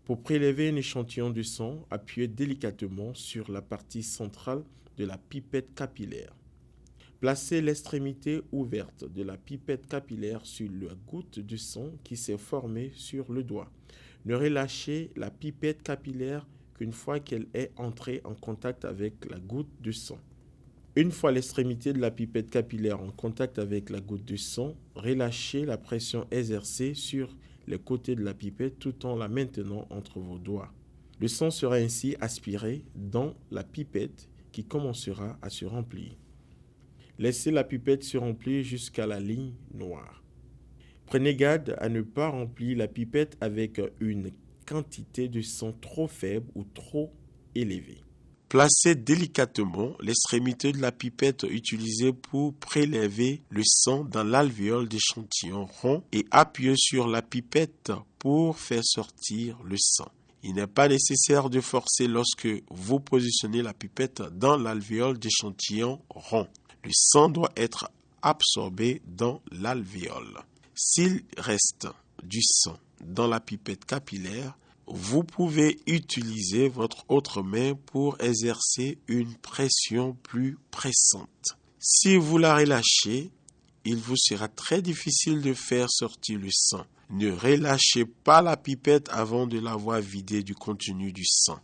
Pour prélever un échantillon de sang, appuyez délicatement sur la partie centrale de la pipette capillaire. Placez l'extrémité ouverte de la pipette capillaire sur la goutte de sang qui s'est formée sur le doigt. Ne relâchez la pipette capillaire qu'une fois qu'elle est entrée en contact avec la goutte de sang. Une fois l'extrémité de la pipette capillaire en contact avec la goutte de sang, relâchez la pression exercée sur les côtés de la pipette tout en la maintenant entre vos doigts. Le sang sera ainsi aspiré dans la pipette qui commencera à se remplir. Laissez la pipette se remplir jusqu'à la ligne noire. Prenez garde à ne pas remplir la pipette avec une quantité de sang trop faible ou trop élevée. Placez délicatement l'extrémité de la pipette utilisée pour prélever le sang dans l'alvéole d'échantillon rond et appuyez sur la pipette pour faire sortir le sang. Il n'est pas nécessaire de forcer lorsque vous positionnez la pipette dans l'alvéole d'échantillon rond. Le sang doit être absorbé dans l'alvéole. S'il reste du sang dans la pipette capillaire, vous pouvez utiliser votre autre main pour exercer une pression plus pressante. Si vous la relâchez, il vous sera très difficile de faire sortir le sang. Ne relâchez pas la pipette avant de l'avoir vidée du contenu du sang.